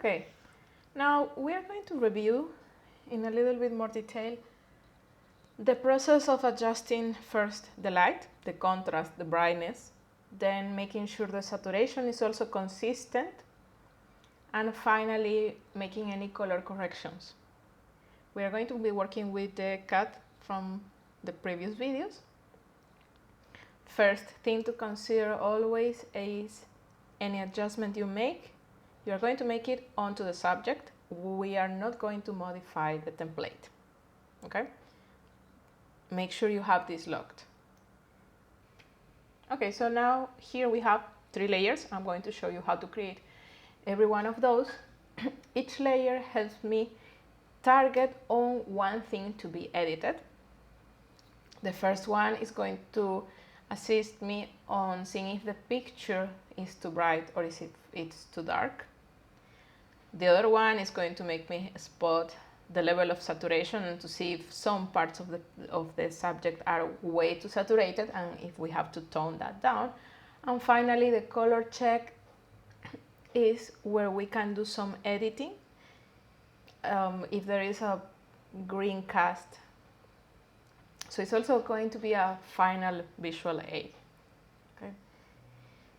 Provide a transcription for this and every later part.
Okay, now we are going to review in a little bit more detail the process of adjusting first the light, the contrast, the brightness, then making sure the saturation is also consistent, and finally making any color corrections. We are going to be working with the cut from the previous videos. First thing to consider always is any adjustment you make, you are going to make it onto the subject. We are not going to modify the template. Okay? Make sure you have this locked. Okay, so now here we have 3 layers. I'm going to show you how to create every one of those. Each layer helps me target on one thing to be edited. The first one is going to assist me on seeing if the picture is too bright or if it's too dark. The other one is going to make me spot the level of saturation and to see if some parts of the subject are way too saturated and if we have to tone that down. And finally, the color check is where we can do some editing. If there is a green cast. So it's also going to be a final visual aid. Okay.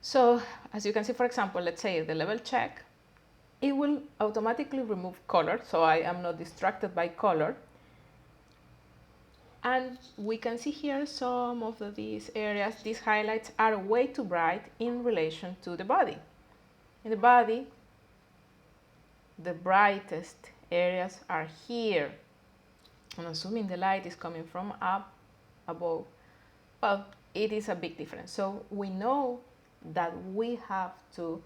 So as you can see, for example, let's say the level check, it will automatically remove color, so I am not distracted by color. And we can see here some of these areas, these highlights are way too bright in relation to the body. In the body, the brightest areas are here. I'm assuming the light is coming from up above. Well, it is a big difference. So we know that we have to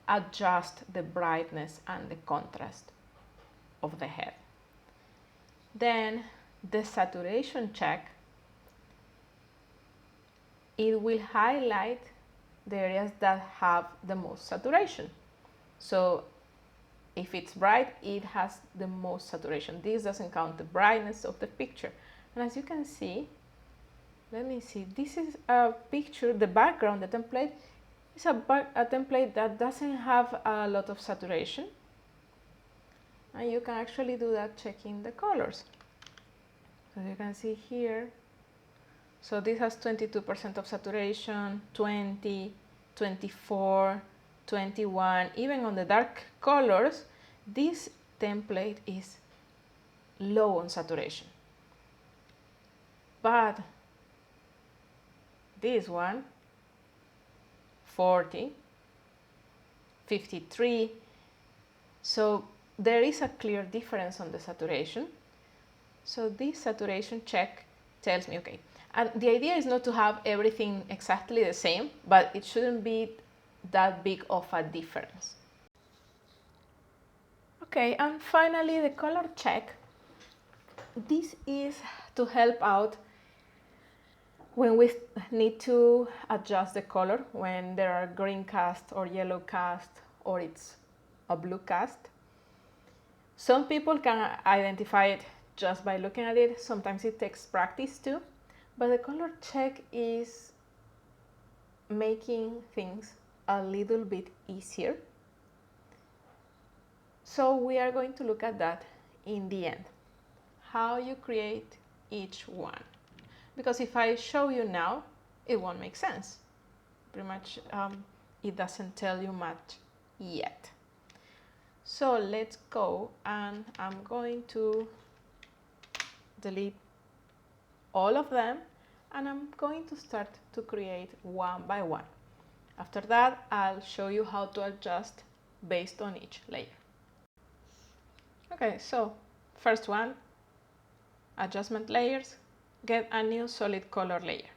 adjust the brightness and the contrast of the head. Then the saturation check, it will highlight the areas that have the most saturation. So if it's bright, it has the most saturation. This doesn't count the brightness of the picture. And as you can see, let me see, this is a picture, the background, the template, is a template that doesn't have a lot of saturation. And you can actually do that checking the colors. So you can see here, so this has 22% of saturation, 20, 24, 21, even on the dark colors, this template is low on saturation. But this one, 40, 53, so there is a clear difference on the saturation. So this saturation check tells me, okay, and the idea is not to have everything exactly the same, but it shouldn't be that big of a difference. Okay, and finally the color check. This is to help out when we need to adjust the color, when there are green cast or yellow cast or it's a blue cast. Some people can identify it just by looking at it. Sometimes it takes practice too, but the color check is making things a little bit easier. So we are going to look at that in the end, how you create each one. Because if I show you now, it won't make sense. Pretty much, it doesn't tell you much yet. So let's go, and I'm going to delete all of them, and I'm going to start to create one by one. After that, I'll show you how to adjust based on each layer. Okay, so first one, adjustment layers, get a new solid color layer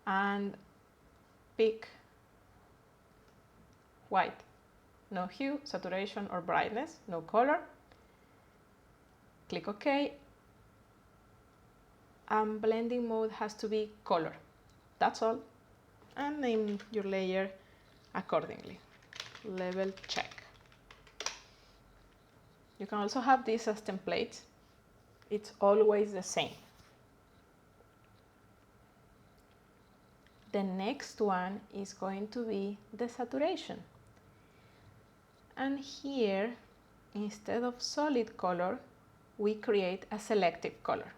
and pick white, no hue, saturation or brightness, no color. Click OK, and blending mode has to be color. That's all, and name your layer accordingly. Level check. You can also have this as templates. It's always the same. The next one is going to be the saturation. And here, instead of solid color, we create a selective color.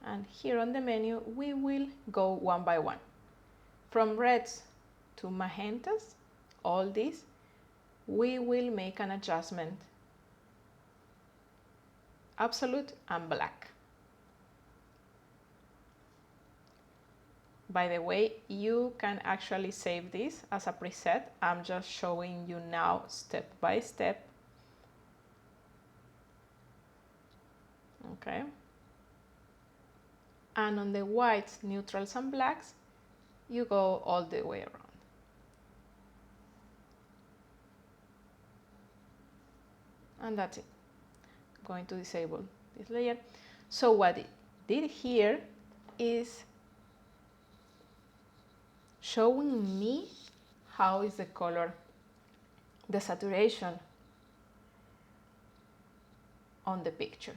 And here on the menu, we will go one by one. From reds to magentas, all these, we will make an adjustment. Absolute and black. By the way, you can actually save this as a preset. I'm just showing you now step by step. Okay. And on the whites, neutrals, and blacks, you go all the way around. And that's it. I'm going to disable this layer. So what it did here is showing me how is the color, the saturation on the picture.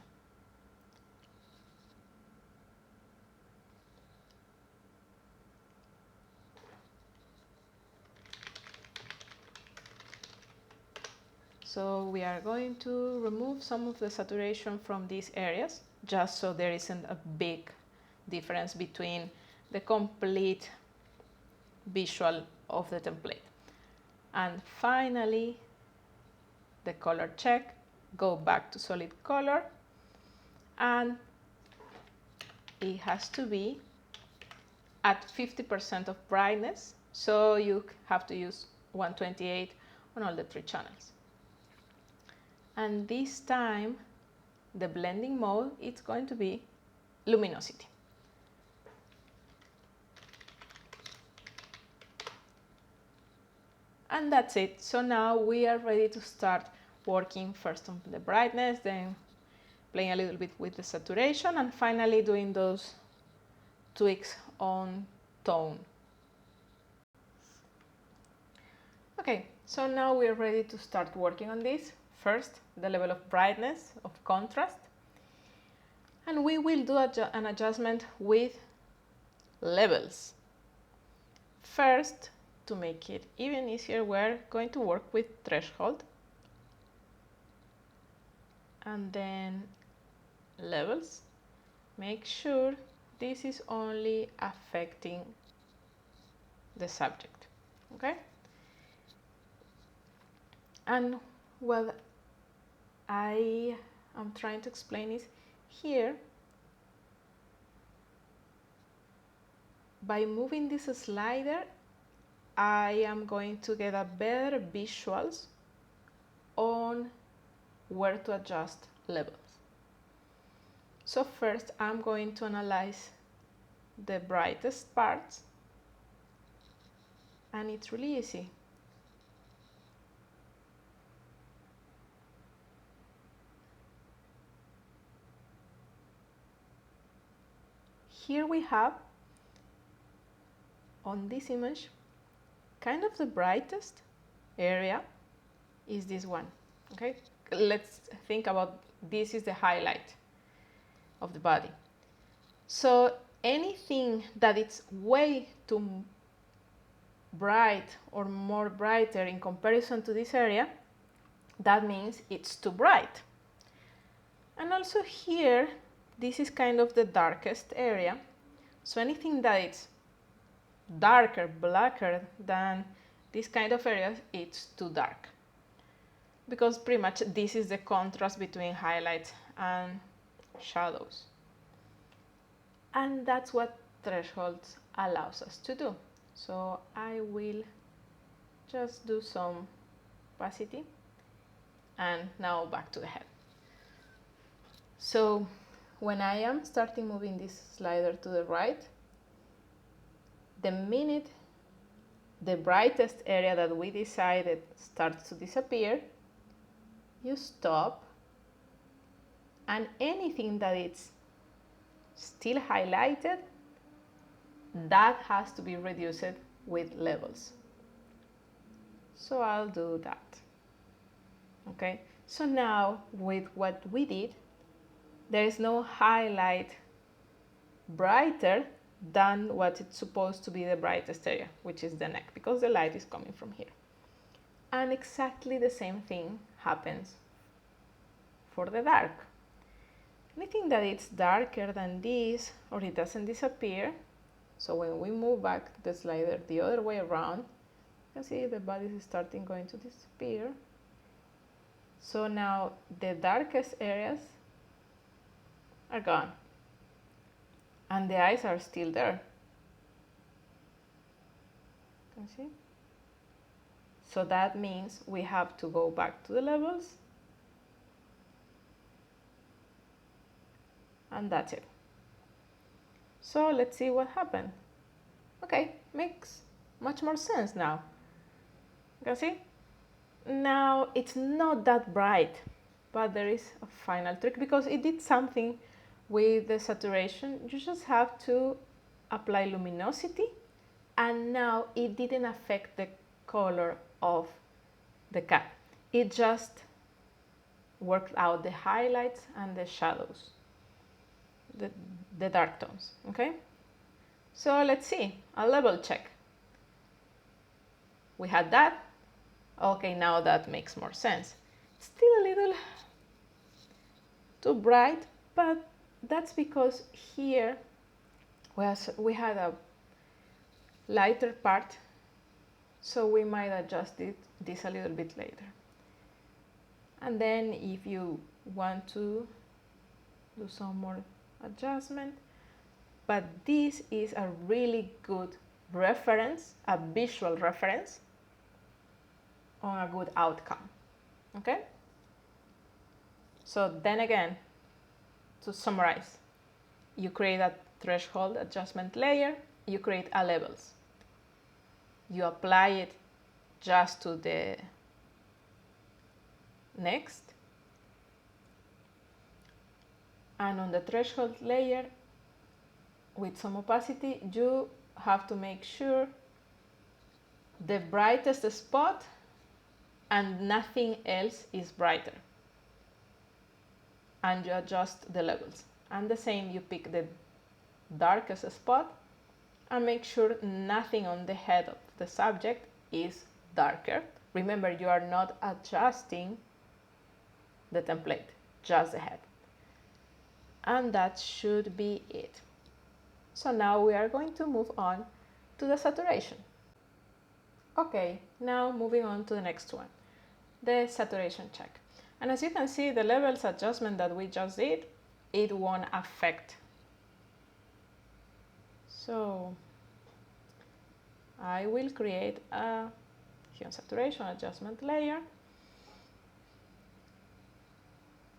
So we are going to remove some of the saturation from these areas, just so there isn't a big difference between the complete visual of the template. And finally, the color check, go back to solid color, and it has to be at 50% of brightness, so you have to use 128 on all the 3 channels. And this time, the blending mode, it's going to be luminosity. And that's it. So now we are ready to start working first on the brightness, then playing a little bit with the saturation, and finally doing those tweaks on tone. Okay, so now we're ready to start working on this. First, the level of brightness, of contrast. And we will do an adjustment with levels. First, to make it even easier, we're going to work with threshold. And then levels. Make sure this is only affecting the subject, okay? And what I am trying to explain is here, by moving this slider, I am going to get a better visuals on where to adjust levels. So first I'm going to analyze the brightest parts, and it's really easy. Here we have, on this image, kind of the brightest area is this one, okay? Let's think about this is the highlight of the body. So anything that it's way too bright or more brighter in comparison to this area, that means it's too bright. And also here, this is kind of the darkest area. So anything that is darker, blacker than this kind of areas, it's too dark. Because pretty much this is the contrast between highlights and shadows. And that's what thresholds allows us to do. So I will just do some opacity, and now back to the head. So when I am starting moving this slider to the right, the minute the brightest area that we decided starts to disappear, you stop, and anything that is still highlighted, that has to be reduced with levels. So I'll do that. Okay, so now with what we did, there is no highlight brighter than what it's supposed to be the brightest area, which is the neck, because the light is coming from here. And exactly the same thing happens for the dark. Anything that it's darker than this, or it doesn't disappear, so when we move back the slider the other way around, you can see the body is starting going to disappear. So now the darkest areas are gone, and the eyes are still there. You can see? So that means we have to go back to the levels, and that's it. So let's see what happened. Okay, makes much more sense now. You can see? Now it's not that bright, but there is a final trick because it did something with the saturation. You just have to apply luminosity, and now it didn't affect the color of the cat. It just worked out the highlights and the shadows, the dark tones. Okay, so let's see a level check. We had that. Okay, now that makes more sense. Still a little too bright, but that's because here we had a lighter part, so we might adjust this a little bit later. And then if you want to do some more adjustment, but this is a really good reference, a visual reference on a good outcome. Okay? So then again, to summarize, you create a threshold adjustment layer, you create a levels. You apply it just to the next. And on the threshold layer, with some opacity, you have to make sure the brightest spot and nothing else is brighter. And you adjust the levels. And the same, you pick the darkest spot and make sure nothing on the head of the subject is darker. Remember, you are not adjusting the template, just the head. And that should be it. So now we are going to move on to the saturation. Okay, now moving on to the next one, the saturation check. And as you can see, the levels adjustment that we just did, it won't affect. So I will create a hue saturation adjustment layer,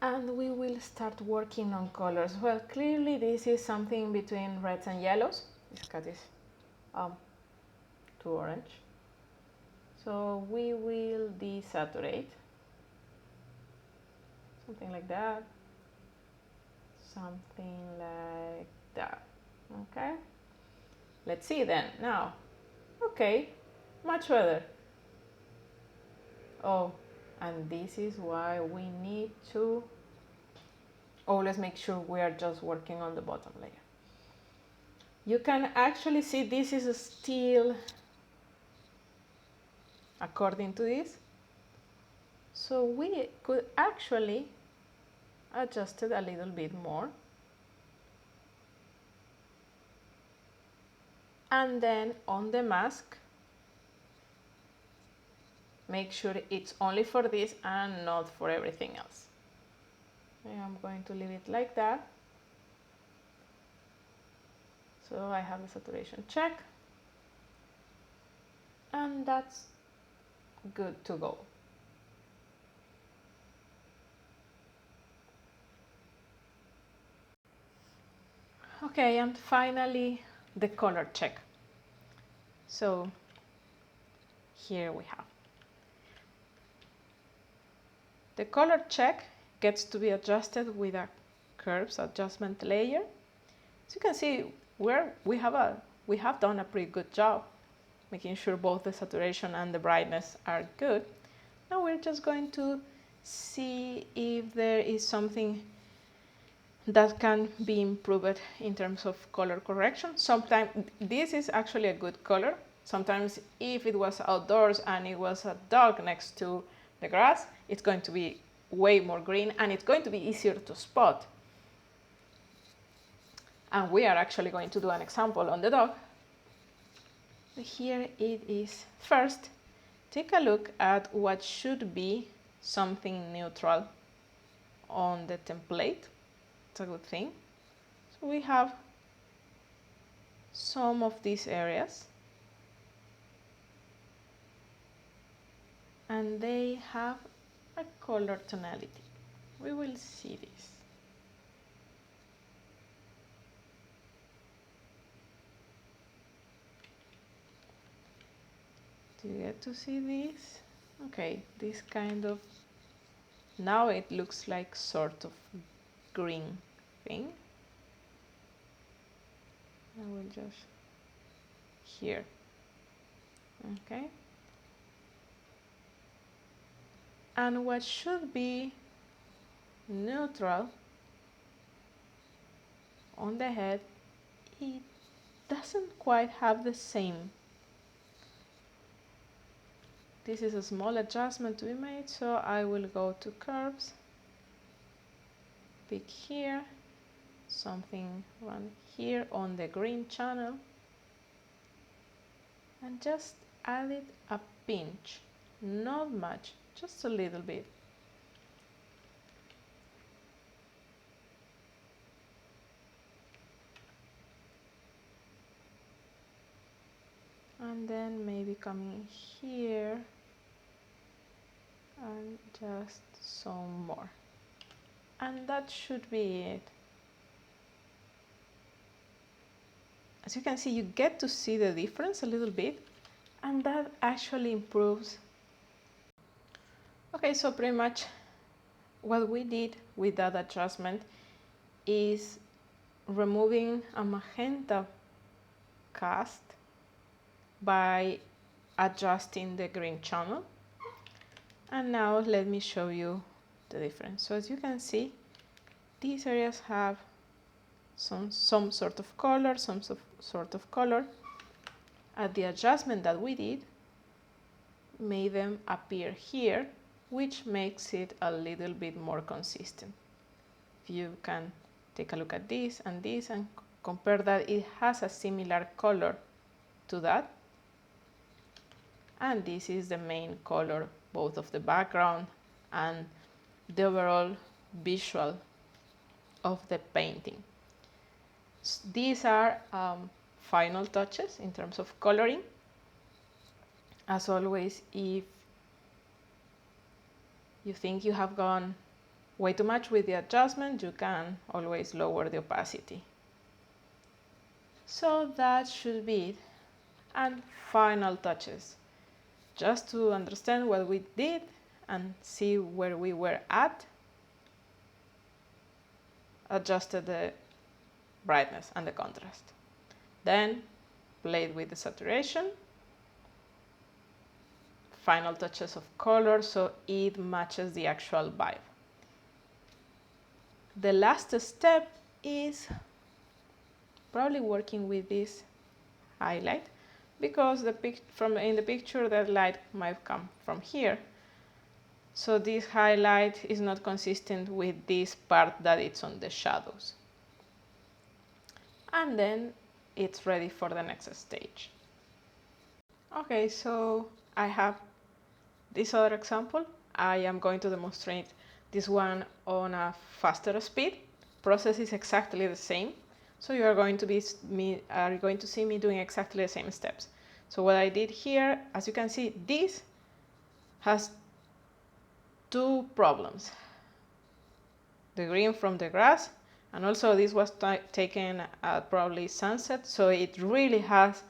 and we will start working on colors. Well, clearly this is something between reds and yellows. This cat is too orange. So we will desaturate. Something like that. Something like that. Okay. Let's see then. Now. Okay. Much better. Oh, and this is why we need to always make sure we are just working on the bottom layer. You can actually see this is still according to this. So we could actually adjust it a little bit more. And then on the mask, make sure it's only for this and not for everything else. Okay, I'm going to leave it like that. So I have the saturation check. And that's good to go. Okay, and finally the color check. So here we have. The color check gets to be adjusted with a curves adjustment layer. As you can see, we have done a pretty good job making sure both the saturation and the brightness are good. Now we're just going to see if there is something that can be improved in terms of color correction. Sometimes this is actually a good color. Sometimes if it was outdoors and it was a dog next to the grass, it's going to be way more green and it's going to be easier to spot. And we are actually going to do an example on the dog. Here it is. First, take a look at what should be something neutral on the template. It's a good thing. So we have some of these areas and they have a color tonality. We will see this. Do you get to see this? Okay, this kind of, now it looks like sort of green thing. I will just here. Okay. And what should be neutral on the head, it doesn't quite have the same. This is a small adjustment to be made, so I will go to curves, pick here, something run here on the green channel, and just add it a pinch, not much, just a little bit. And then maybe coming here and just some more. And that should be it. As you can see, you get to see the difference a little bit, and that actually improves. Okay, so pretty much what we did with that adjustment is removing a magenta cast by adjusting the green channel. And now let me show you the difference. So as you can see, these areas have some sort of color, sort of color. And the adjustment that we did made them appear here, which makes it a little bit more consistent. If you can take a look at this and compare that, it has a similar color to that. And this is the main color, both of the background and the overall visual of the painting. These are final touches in terms of coloring. As always, if you think you have gone way too much with the adjustment, you can always lower the opacity. So that should be it. And final touches. Just to understand what we did and see where we were at, adjusted the brightness and the contrast. Then played with the saturation, final touches of color so it matches the actual vibe. The last step is probably working with this highlight, because in the picture that light might come from here. So this highlight is not consistent with this part that it's on the shadows. And then it's ready for the next stage. Okay, so I have this other example. I am going to demonstrate this one on a faster speed. Process is exactly the same. So you are going to see me doing exactly the same steps. So what I did here, as you can see, this has two problems. The green from the grass, and also this was taken at probably sunset, so it really has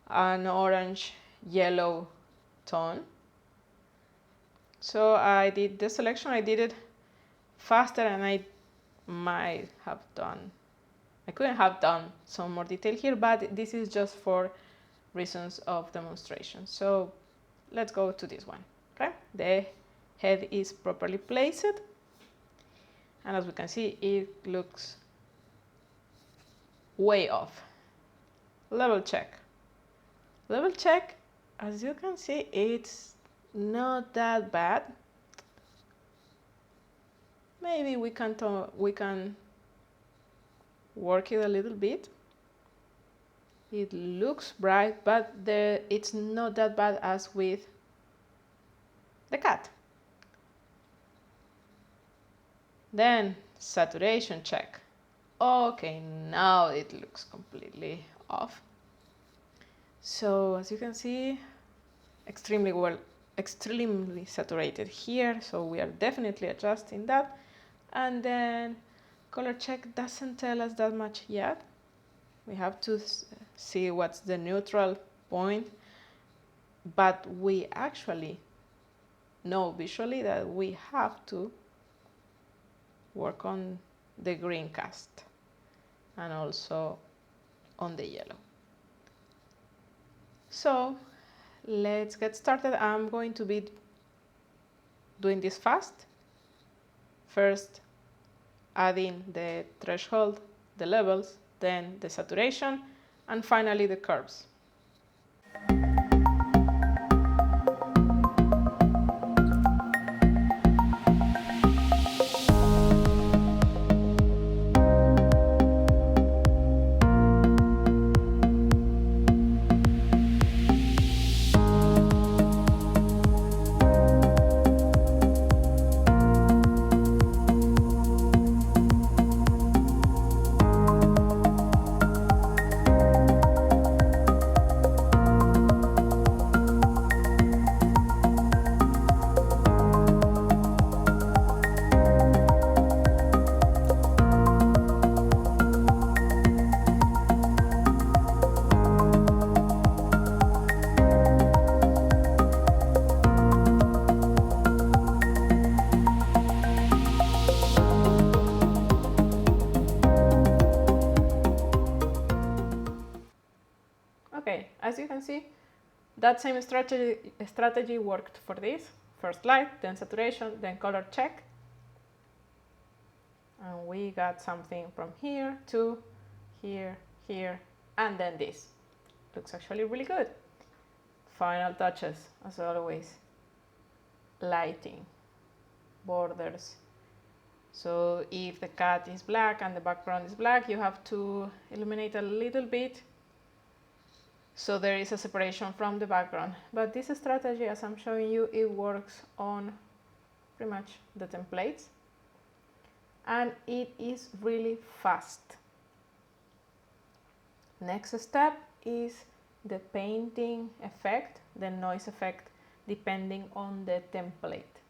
an orange yellow tone. So I did the selection, I did it faster, and I couldn't have done some more detail here, but this is just for reasons of demonstration. So let's go to this one. Okay, the head is properly placed. And as we can see, it looks way off. Level check. Level check, as you can see, it's not that bad. Maybe we can work it a little bit. It looks bright, but it's not that bad as with the cat. Then saturation check. Okay, now it looks completely off. So as you can see, extremely saturated here, so we are definitely adjusting that. And then color check doesn't tell us that much yet. We have to see what's the neutral point, but we actually know visually that we have to work on the green cast and also on the yellow. So let's get started. I'm going to be doing this fast. First, adding the threshold, the levels, then the saturation, and finally the curves. Okay, as you can see, that same strategy worked for this. First light, then saturation, then color check. And we got something from here to here, here, and then this. Looks actually really good. Final touches, as always. Lighting, borders. So if the cat is black and the background is black, you have to illuminate a little bit so there is a separation from the background. But this strategy, as I'm showing you, it works on pretty much the templates. And it is really fast. Next step is the painting effect, the noise effect, depending on the template.